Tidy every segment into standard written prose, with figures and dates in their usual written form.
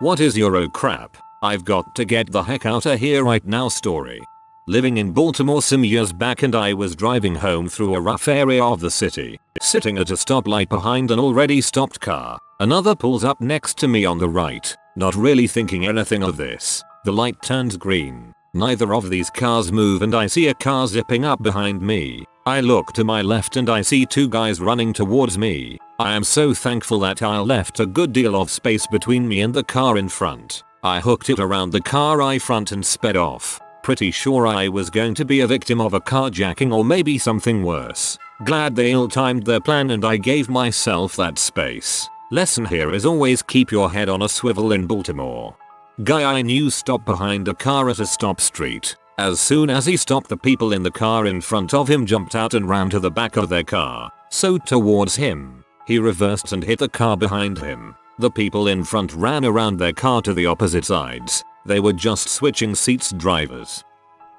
What is your oh crap, I've got to get the heck outta here right now story. Living in Baltimore some years back and I was driving home through a rough area of the city. Sitting at a stoplight behind an already stopped car. Another pulls up next to me on the right. Not really thinking anything of this. The light turns green. Neither of these cars move and I see a car zipping up behind me. I look to my left and I see two guys running towards me. I am so thankful that I left a good deal of space between me and the car in front. I hooked it around the car I front and sped off. Pretty sure I was going to be a victim of a carjacking or maybe something worse. Glad they ill-timed their plan and I gave myself that space. Lesson here is always keep your head on a swivel in Baltimore. Guy I knew stopped behind a car at a stop street. As soon as he stopped, the people in the car in front of him jumped out and ran to the back of their car. So towards him. He reversed and hit the car behind him. The people in front ran around their car to the opposite sides. They were just switching seats drivers.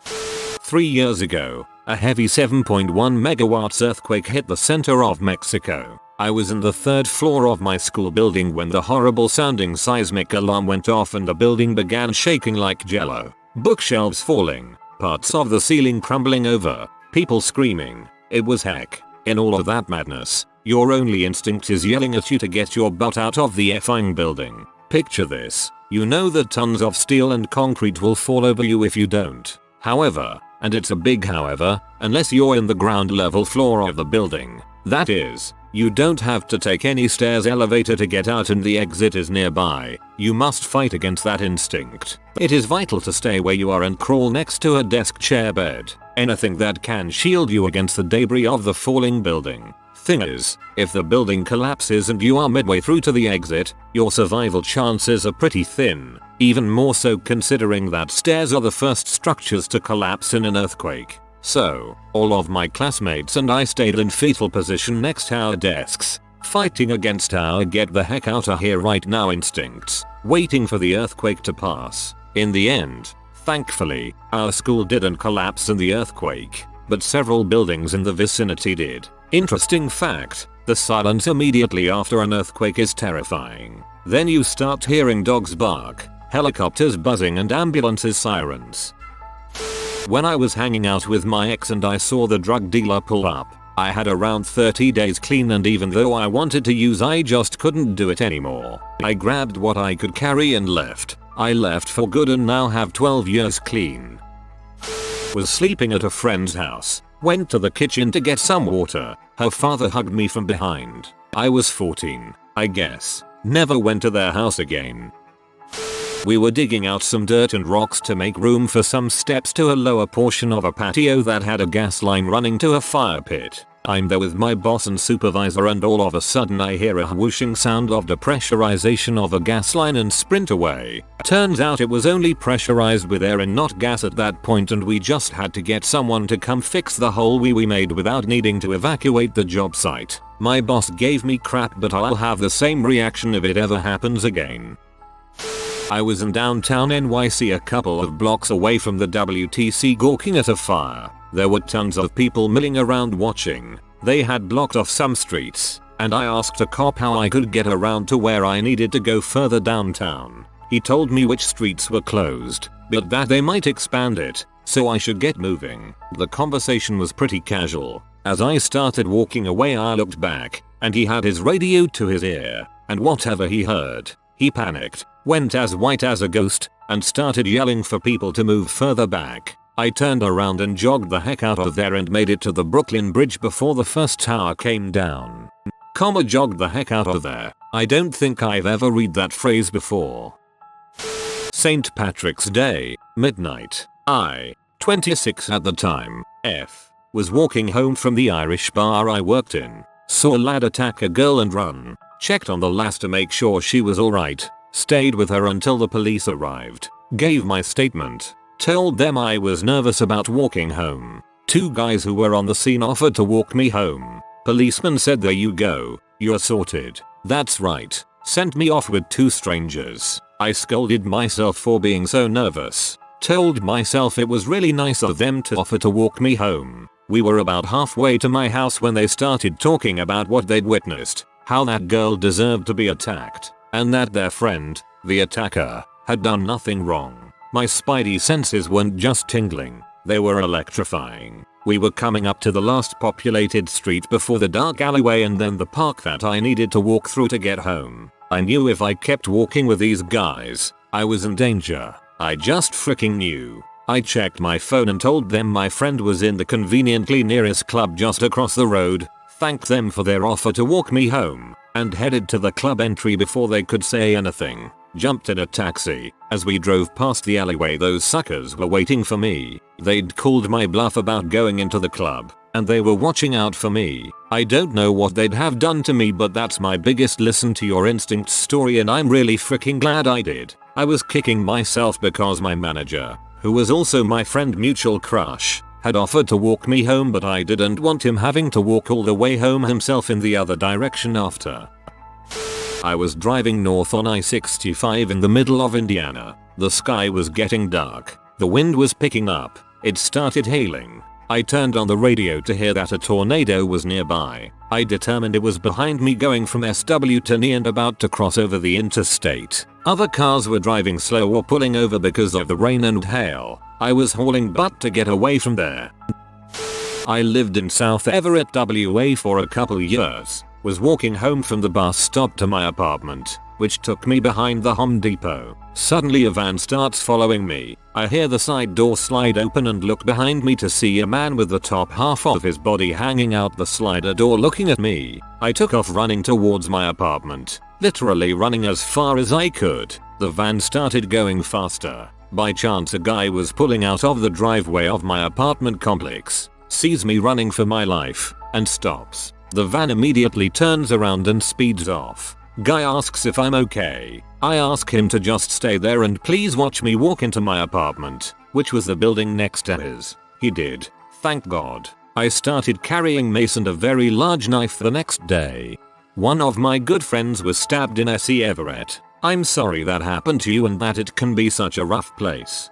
3 years ago, a heavy 7.1 megawatts earthquake hit the center of Mexico. I was in the 3rd floor of my school building when the horrible sounding seismic alarm went off and the building began shaking like jello. Bookshelves falling, parts of the ceiling crumbling over, people screaming. It was heck. In all of that madness, your only instinct is yelling at you to get your butt out of the effing building. Picture this. You know that tons of steel and concrete will fall over you if you don't. However, and it's a big however, unless you're in the ground level floor of the building. That is, you don't have to take any stairs elevator to get out and the exit is nearby. You must fight against that instinct. It is vital to stay where you are and crawl next to a desk, chair, bed. Anything that can shield you against the debris of the falling building. Thing is, if the building collapses and you are midway through to the exit, your survival chances are pretty thin, even more so considering that stairs are the first structures to collapse in an earthquake. So, all of my classmates and I stayed in fetal position next to our desks, fighting against our get the heck outta here right now instincts, waiting for the earthquake to pass. In the end, thankfully, our school didn't collapse in the earthquake, but several buildings in the vicinity did. Interesting fact, the silence immediately after an earthquake is terrifying. Then you start hearing dogs bark, helicopters buzzing and ambulances sirens. When I was hanging out with my ex and I saw the drug dealer pull up, I had around 30 days clean and even though I wanted to use I just couldn't do it anymore. I grabbed what I could carry and left. I left for good and now have 12 years clean. Was sleeping at a friend's house. Went to the kitchen to get some water. Her father hugged me from behind. I was 14, I guess. Never went to their house again. We were digging out some dirt and rocks to make room for some steps to a lower portion of a patio that had a gas line running to a fire pit. I'm there with my boss and supervisor and all of a sudden I hear a whooshing sound of depressurization of a gas line and sprint away. Turns out it was only pressurized with air and not gas at that point and we just had to get someone to come fix the hole we made without needing to evacuate the job site. My boss gave me crap but I'll have the same reaction if it ever happens again. I was in downtown NYC a couple of blocks away from the WTC gawking at a fire. There were tons of people milling around watching. They had blocked off some streets, and I asked a cop how I could get around to where I needed to go further downtown. He told me which streets were closed, but that they might expand it, so I should get moving. The conversation was pretty casual. As I started walking away I looked back, and he had his radio to his ear, and whatever he heard, he panicked, went as white as a ghost, and started yelling for people to move further back. I turned around and jogged the heck out of there and made it to the Brooklyn Bridge before the first tower came down. Jogged the heck out of there. I don't think I've ever read that phrase before. St. Patrick's Day, midnight. I, 26 at the time, was walking home from the Irish bar I worked in. Saw a lad attack a girl and run. Checked on the lass to make sure she was alright. Stayed with her until the police arrived. Gave my statement. Told them I was nervous about walking home. Two guys who were on the scene offered to walk me home. Policeman said there you go, you're sorted. That's right. Sent me off with two strangers. I scolded myself for being so nervous. Told myself it was really nice of them to offer to walk me home. We were about halfway to my house when they started talking about what they'd witnessed. How that girl deserved to be attacked. And that their friend, The attacker had done nothing wrong. My spidey senses weren't just tingling, they were electrifying. We were coming up to the last populated street before the dark alleyway and then the park that I needed to walk through to get home. I knew if I kept walking with these guys, I was in danger. I just freaking knew. I checked my phone and told them my friend was in the conveniently nearest club just across the road, thanked them for their offer to walk me home, and headed to the club entry before they could say anything. Jumped in a taxi. As we drove past the alleyway, those suckers were waiting for me. They'd called my bluff about going into the club, and they were watching out for me. I don't know what they'd have done to me, but that's my biggest listen to your instincts story, and I'm really freaking glad I did. I was kicking myself because my manager, who was also my friend mutual crush, had offered to walk me home, but I didn't want him having to walk all the way home himself in the other direction after. I was driving north on I-65 in the middle of Indiana. The sky was getting dark. The wind was picking up. It started hailing. I turned on the radio to hear that a tornado was nearby. I determined it was behind me going from SW to NE and about to cross over the interstate. Other cars were driving slow or pulling over because of the rain and hail. I was hauling butt to get away from there. I lived in South Everett, WA for a couple years. Was walking home from the bus stop to my apartment, which took me behind the Home Depot. Suddenly a van starts following me. I hear the side door slide open and look behind me to see a man with the top half of his body hanging out the slider door looking at me. I took off running towards my apartment, literally running as far as I could. The van started going faster. By chance a guy was pulling out of the driveway of my apartment complex, sees me running for my life, and stops. The van immediately turns around and speeds off. Guy asks if I'm okay. I ask him to just stay there and please watch me walk into my apartment, which was the building next to his. He did. Thank God. I started carrying mace and a very large knife the next day. One of my good friends was stabbed in SE Everett. I'm sorry that happened to you and that it can be such a rough place.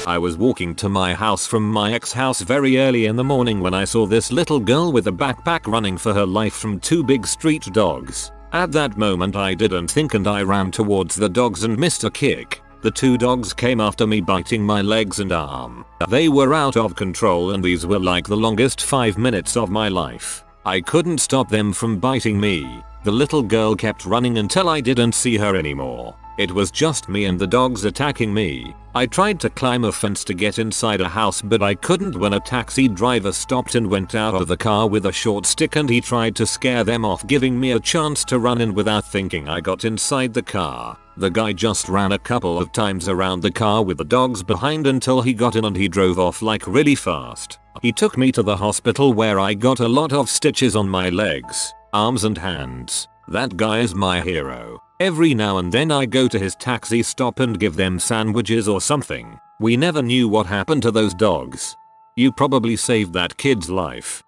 I was walking to my house from my ex-house very early in the morning when I saw this little girl with a backpack running for her life from two big street dogs. At that moment I didn't think and I ran towards the dogs and missed a kick. The two dogs came after me, biting my legs and arm. They were out of control and these were like the longest 5 minutes of my life. I couldn't stop them from biting me. The little girl kept running until I didn't see her anymore. It was just me and the dogs attacking me. I tried to climb a fence to get inside a house but I couldn't when a taxi driver stopped and went out of the car with a short stick and he tried to scare them off, giving me a chance to run in. Without thinking I got inside the car. The guy just ran a couple of times around the car with the dogs behind until he got in and he drove off like really fast. He took me to the hospital where I got a lot of stitches on my legs, arms and hands. That guy is my hero. Every now and then I go to his taxi stop and give them sandwiches or something. We never knew what happened to those dogs. You probably saved that kid's life.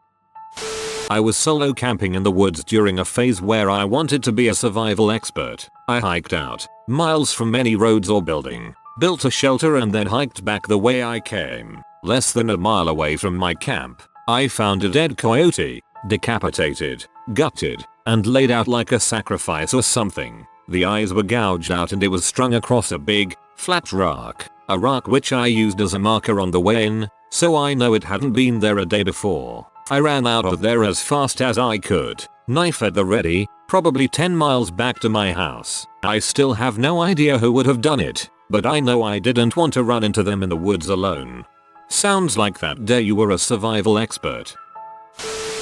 I was solo camping in the woods during a phase where I wanted to be a survival expert. I hiked out, miles from any roads or building, built a shelter and then hiked back the way I came. Less than a mile away from my camp, I found a dead coyote, decapitated, gutted, and laid out like a sacrifice or something. The eyes were gouged out and it was strung across a big, flat rock. A rock which I used as a marker on the way in, so I know it hadn't been there a day before. I ran out of there as fast as I could, knife at the ready, probably 10 miles back to my house. I still have no idea who would have done it, but I know I didn't want to run into them in the woods alone. Sounds like that day you were a survival expert.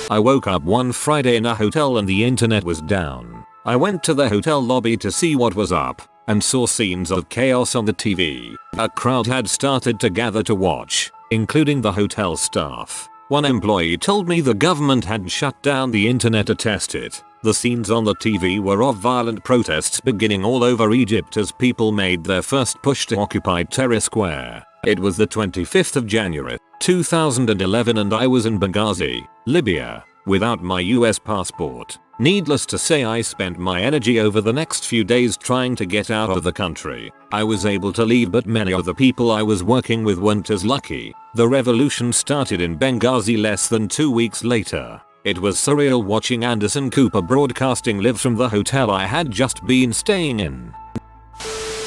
I woke up one Friday in a hotel and the internet was down. I went to the hotel lobby to see what was up, and saw scenes of chaos on the TV. A crowd had started to gather to watch, including the hotel staff. One employee told me the government had shut down the internet to test it. The scenes on the TV were of violent protests beginning all over Egypt as people made their first push to occupy Tahrir Square. It was the 25th of January, 2011 and I was in Benghazi, Libya, without my US passport. Needless to say, I spent my energy over the next few days trying to get out of the country. I was able to leave but many of the people I was working with weren't as lucky. The revolution started in Benghazi less than 2 weeks later. It was surreal watching Anderson Cooper broadcasting live from the hotel I had just been staying in.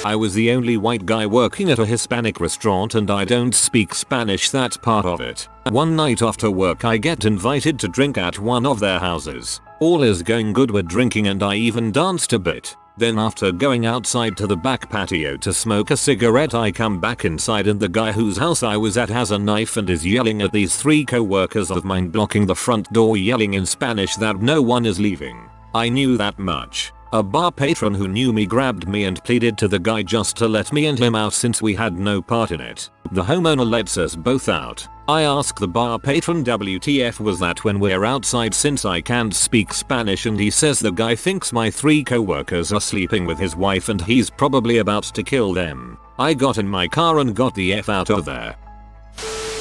I was the only white guy working at a Hispanic restaurant and I don't speak Spanish, that's part of it. One night after work I get invited to drink at one of their houses. All is going good with drinking and I even danced a bit. Then after going outside to the back patio to smoke a cigarette I come back inside and the guy whose house I was at has a knife and is yelling at these 3 co-workers of mine, blocking the front door, yelling in Spanish that no one is leaving. I knew that much. A bar patron who knew me grabbed me and pleaded to the guy just to let me and him out since we had no part in it. The homeowner lets us both out. I ask the bar patron WTF was that when we're outside since I can't speak Spanish, and he says the guy thinks my 3 co-workers are sleeping with his wife and he's probably about to kill them. I got in my car and got the F out of there.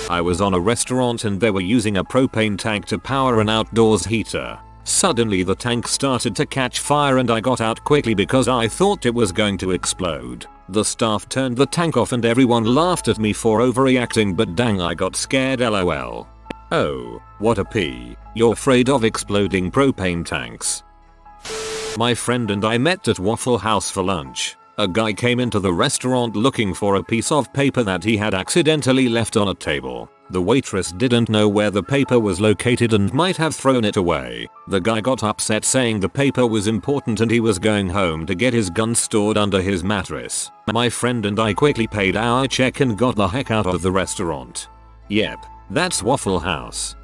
I was on a restaurant and they were using a propane tank to power an outdoors heater. Suddenly the tank started to catch fire and I got out quickly because I thought it was going to explode. The staff turned the tank off and everyone laughed at me for overreacting, but dang, I got scared, lol. Oh, what a pee. You're afraid of exploding propane tanks. My friend and I met at Waffle House for lunch. A guy came into the restaurant looking for a piece of paper that he had accidentally left on a table. The waitress didn't know where the paper was located and might have thrown it away. The guy got upset saying the paper was important and he was going home to get his gun stored under his mattress. My friend and I quickly paid our check and got the heck out of the restaurant. Yep, that's Waffle House.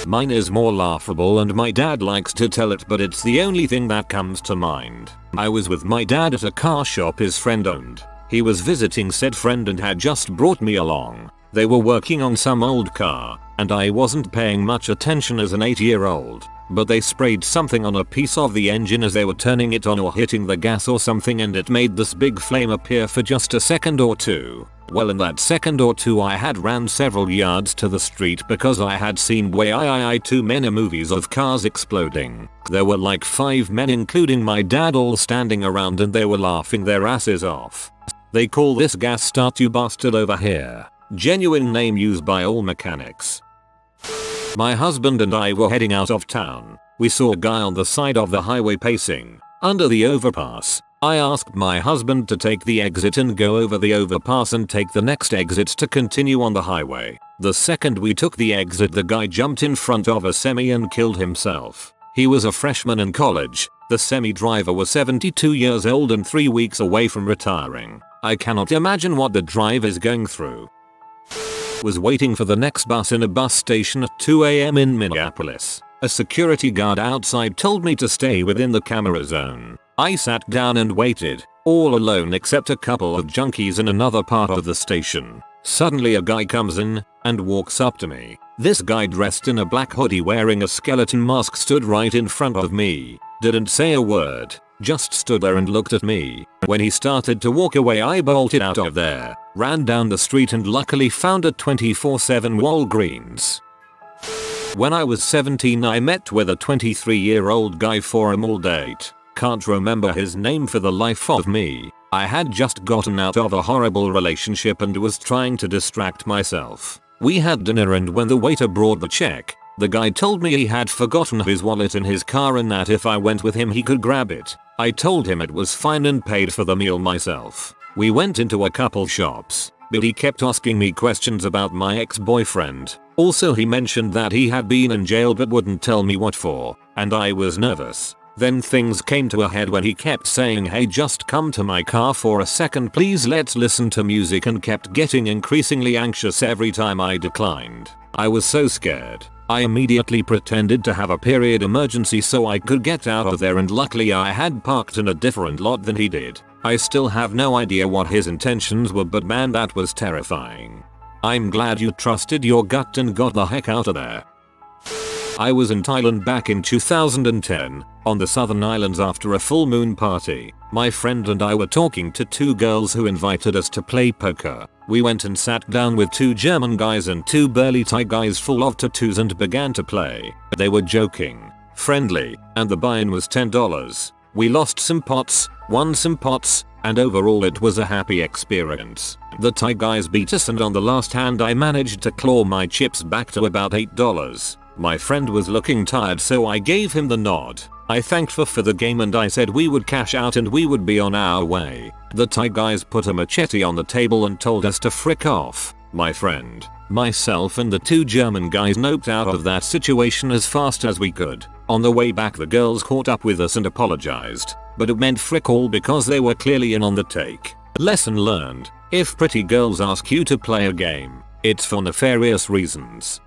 Mine is more laughable and my dad likes to tell it, but it's the only thing that comes to mind. I was with my dad at a car shop his friend owned. He was visiting said friend and had just brought me along. They were working on some old car, and I wasn't paying much attention as an 8-year-old, but they sprayed something on a piece of the engine as they were turning it on or hitting the gas or something, and it made this big flame appear for just a second or two. Well, in that second or two I had ran several yards to the street because I had seen way too many movies of cars exploding. There were like 5 men including my dad all standing around and they were laughing their asses off. They call this gas start you bastard over here. Genuine name used by all mechanics. My husband and I were heading out of town. We saw a guy on the side of the highway pacing under the overpass. I asked my husband to take the exit and go over the overpass and take the next exit to continue on the highway. The second we took the exit, the guy jumped in front of a semi and killed himself. He was a freshman in college. The semi driver was 72 years old and 3 weeks away from retiring. I cannot imagine what the drive is going through. Was waiting for the next bus in a bus station at 2 AM in Minneapolis. A security guard outside told me to stay within the camera zone. I sat down and waited, all alone except a couple of junkies in another part of the station. Suddenly a guy comes in and walks up to me. This guy dressed in a black hoodie wearing a skeleton mask stood right in front of me. Didn't say a word, just stood there and looked at me. When he started to walk away I bolted out of there, ran down the street and luckily found a 24/7 Walgreens. When I was 17 I met with a 23-year-old guy for a mall date. Can't remember his name for the life of me. I had just gotten out of a horrible relationship and was trying to distract myself. We had dinner and when the waiter brought the check, the guy told me he had forgotten his wallet in his car and that if I went with him he could grab it. I told him it was fine and paid for the meal myself. We went into a couple shops, but he kept asking me questions about my ex-boyfriend. Also he mentioned that he had been in jail but wouldn't tell me what for, and I was nervous. Then things came to a head when he kept saying, "Hey, just come to my car for a second please, let's listen to music," and kept getting increasingly anxious every time I declined. I was so scared. I immediately pretended to have a period emergency so I could get out of there, and luckily I had parked in a different lot than he did. I still have no idea what his intentions were, but man, that was terrifying. I'm glad you trusted your gut and got the heck out of there. I was in Thailand back in 2010, on the southern islands after a full moon party. My friend and I were talking to 2 girls who invited us to play poker. We went and sat down with 2 German guys and 2 burly Thai guys full of tattoos and began to play. They were joking, friendly, and the buy-in was $10. We lost some pots, won some pots, and overall it was a happy experience. The Thai guys beat us and on the last hand I managed to claw my chips back to about $8. My friend was looking tired so I gave him the nod. I thanked for the game and I said we would cash out and we would be on our way. The Thai guys put a machete on the table and told us to frick off. My friend, myself and the 2 German guys noped out of that situation as fast as we could. On the way back the girls caught up with us and apologized, but it meant frick all because they were clearly in on the take. Lesson learned: if pretty girls ask you to play a game, it's for nefarious reasons.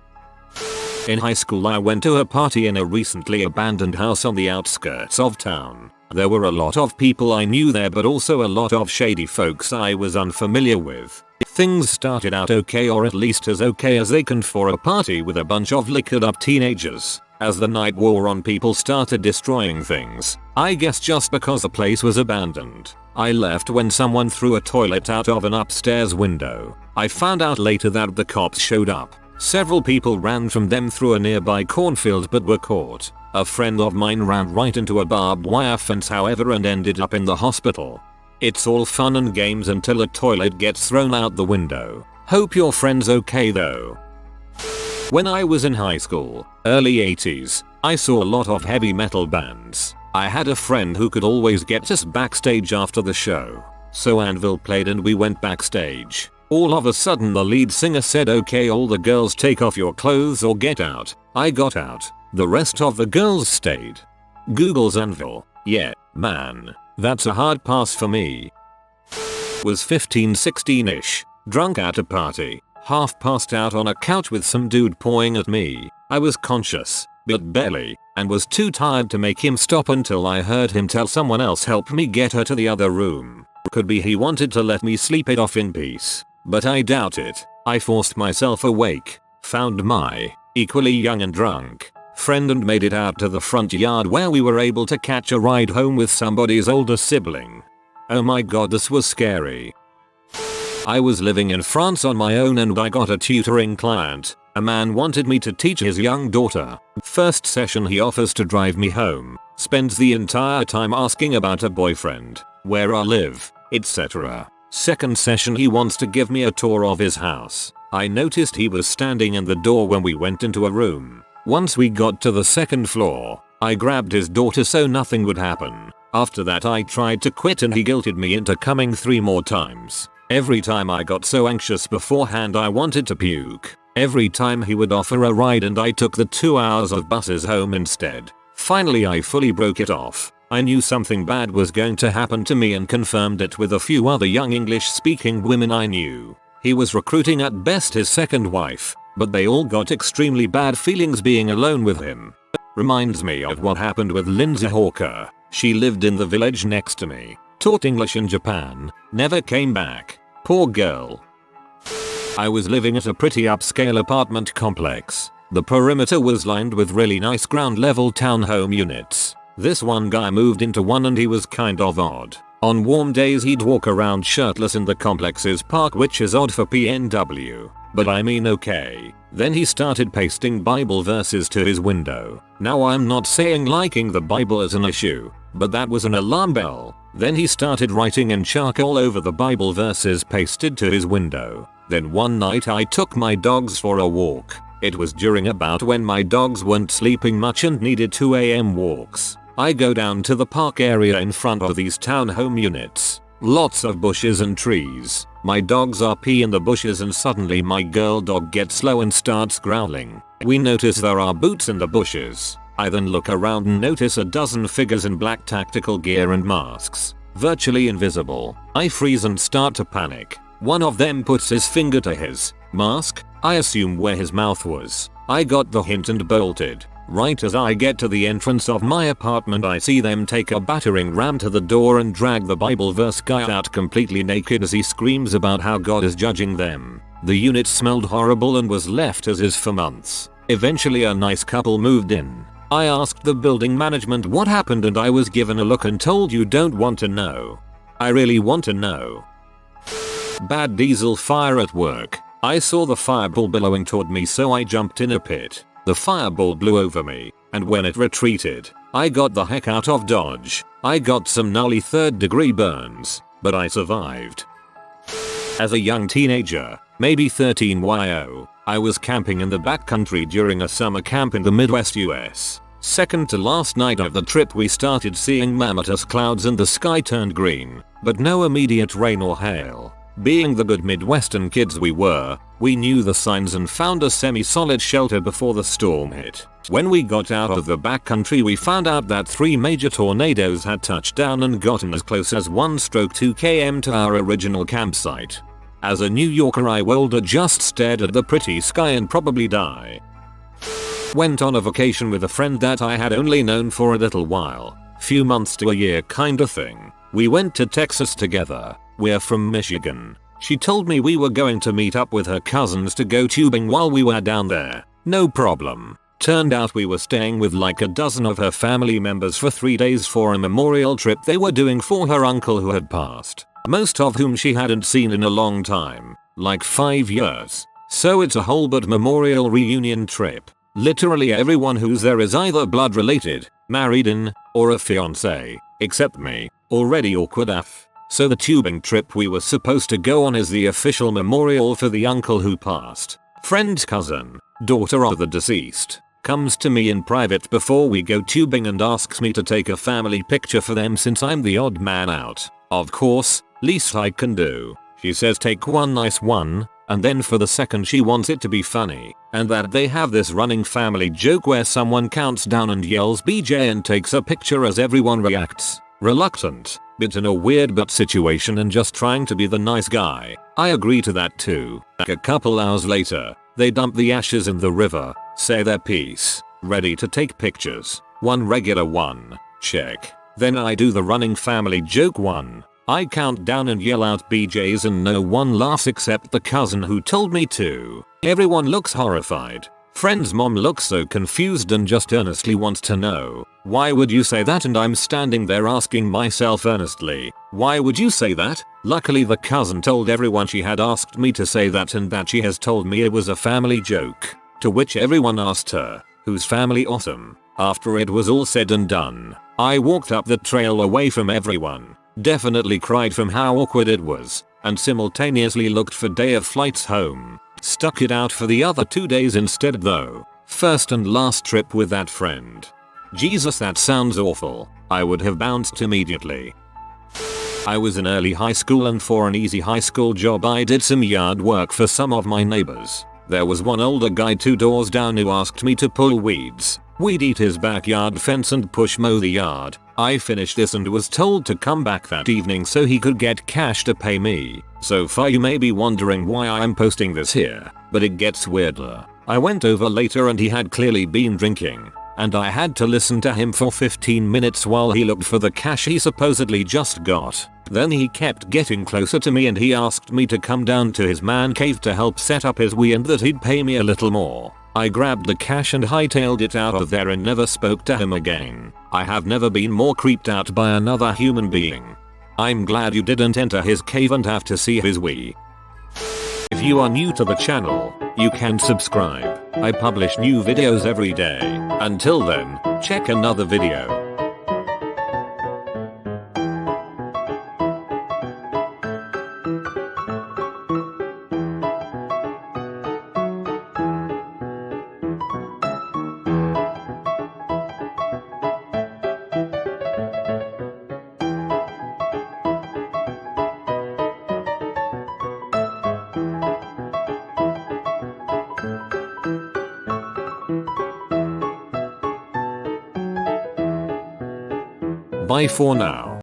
In high school I went to a party in a recently abandoned house on the outskirts of town. There were a lot of people I knew there but also a lot of shady folks I was unfamiliar with. Things started out okay, or at least as okay as they can for a party with a bunch of liquored up teenagers. As the night wore on people started destroying things, I guess just because the place was abandoned. I left when someone threw a toilet out of an upstairs window. I found out later that the cops showed up. Several people ran from them through a nearby cornfield but were caught. A friend of mine ran right into a barbed wire fence however and ended up in the hospital. It's all fun and games until a toilet gets thrown out the window. Hope your friend's okay though. When I was in high school, early 80s, I saw a lot of heavy metal bands. I had a friend who could always get us backstage after the show. So Anvil played and we went backstage. All of a sudden the lead singer said, "Okay, all the girls take off your clothes or get out." I got out. The rest of the girls stayed. Google's Anvil. Yeah, man. That's a hard pass for me. Was 15-16ish, drunk at a party, half passed out on a couch with some dude pawing at me. I was conscious, but barely, and was too tired to make him stop until I heard him tell someone else help me get her to the other room. Could be he wanted to let me sleep it off in peace, but I doubt it. I forced myself awake, found my, equally young and drunk, friend and made it out to the front yard where we were able to catch a ride home with somebody's older sibling. Oh my god, this was scary. I was living in France on my own and I got a tutoring client. A man wanted me to teach his young daughter. First session he offers to drive me home, spends the entire time asking about a boyfriend, where I live, etc. Second session he wants to give me a tour of his house. I noticed he was standing in the door when we went into a room. Once we got to the second floor, I grabbed his daughter so nothing would happen. After that I tried to quit and he guilted me into coming 3 more times. Every time I got so anxious beforehand I wanted to puke. Every time he would offer a ride and I took the 2 hours of buses home instead. Finally I fully broke it off. I knew something bad was going to happen to me and confirmed it with a few other young English speaking women I knew. He was recruiting at best his second wife, but they all got extremely bad feelings being alone with him. Reminds me of what happened with Lindsay Hawker. She lived in the village next to me, taught English in Japan, never came back. Poor girl. I was living at a pretty upscale apartment complex. The perimeter was lined with really nice ground level townhome units. This one guy moved into one and he was kind of odd. On warm days he'd walk around shirtless in the complex's park, which is odd for PNW. But I mean okay. Then he started pasting Bible verses to his window. Now I'm not saying liking the Bible is an issue, but that was an alarm bell. Then he started writing in charcoal over the Bible verses pasted to his window. Then one night I took my dogs for a walk. It was during about when my dogs weren't sleeping much and needed 2 AM walks. I go down to the park area in front of these townhome units. Lots of bushes and trees. My dogs are pee in the bushes and suddenly my girl dog gets slow and starts growling. We notice there are boots in the bushes. I then look around and notice a dozen figures in black tactical gear and masks. Virtually invisible. I freeze and start to panic. One of them puts his finger to his mask, I assume where his mouth was. I got the hint and bolted. Right as I get to the entrance of my apartment I see them take a battering ram to the door and drag the Bible verse guy out completely naked as he screams about how God is judging them. The unit smelled horrible and was left as is for months. Eventually a nice couple moved in. I asked the building management what happened and I was given a look and told you don't want to know. I really want to know. Bad diesel fire at work. I saw the fireball billowing toward me so I jumped in a pit. The fireball blew over me, and when it retreated, I got the heck out of Dodge. I got some gnarly 3rd-degree burns, but I survived. As a young teenager, maybe 13 YO, I was camping in the backcountry during a summer camp in the Midwest US. Second to last night of the trip we started seeing mammoth clouds and the sky turned green, but no immediate rain or hail. Being the good Midwestern kids we were, we knew the signs and found a semi-solid shelter before the storm hit. When we got out of the backcountry we found out that 3 major tornadoes had touched down and gotten as close as 1-2 km to our original campsite. As a New Yorker I would just stared at the pretty sky and probably die. Went on a vacation with a friend that I had only known for a little while, few months to a year kinda thing. We went to Texas together. We're from Michigan. She told me we were going to meet up with her cousins to go tubing while we were down there. No problem. Turned out we were staying with like a dozen of her family members for 3 days for a memorial trip they were doing for her uncle who had passed, most of whom she hadn't seen in a long time, like 5 years. So it's a whole but memorial reunion trip. Literally everyone who's there is either blood related, married in, or a fiance, except me, already awkward AF. So the tubing trip we were supposed to go on is the official memorial for the uncle who passed. Friend's cousin, daughter of the deceased, comes to me in private before we go tubing and asks me to take a family picture for them since I'm the odd man out. Of course, least I can do. She says take one nice one, and then for the second she wants it to be funny, and that they have this running family joke where someone counts down and yells BJ and takes a picture as everyone reacts. Reluctant, but in a weird but situation and just trying to be the nice guy. I agree to that too. A couple hours later, they dump the ashes in the river, say their piece, ready to take pictures. One regular one, check. Then I do the running family joke one. I count down and yell out BJs and no one laughs except the cousin who told me to. Everyone looks horrified. Friend's mom looks so confused and just earnestly wants to know, why would you say that? And I'm standing there asking myself earnestly, why would you say that? Luckily the cousin told everyone she had asked me to say that and that she has told me it was a family joke. To which everyone asked her, whose family? Awesome. After it was all said and done, I walked up the trail away from everyone. Definitely cried from how awkward it was, and simultaneously looked for day of flights home. Stuck it out for the other 2 days instead though. First and last trip with that friend. Jesus, that sounds awful. I would have bounced immediately. I was in early high school and for an easy high school job I did some yard work for some of my neighbors. There was one older guy 2 doors down who asked me to pull weeds, weed eat his backyard fence and push mow the yard. I finished this and was told to come back that evening so he could get cash to pay me. So far you may be wondering why I'm posting this here, but it gets weirder. I went over later and he had clearly been drinking, and I had to listen to him for 15 minutes while he looked for the cash he supposedly just got. Then he kept getting closer to me and he asked me to come down to his man cave to help set up his Wii and that he'd pay me a little more. I grabbed the cash and hightailed it out of there and never spoke to him again. I have never been more creeped out by another human being. I'm glad you didn't enter his cave and have to see his Wii. If you are new to the channel, you can subscribe. I publish new videos every day. Until then, check another video. Bye for now.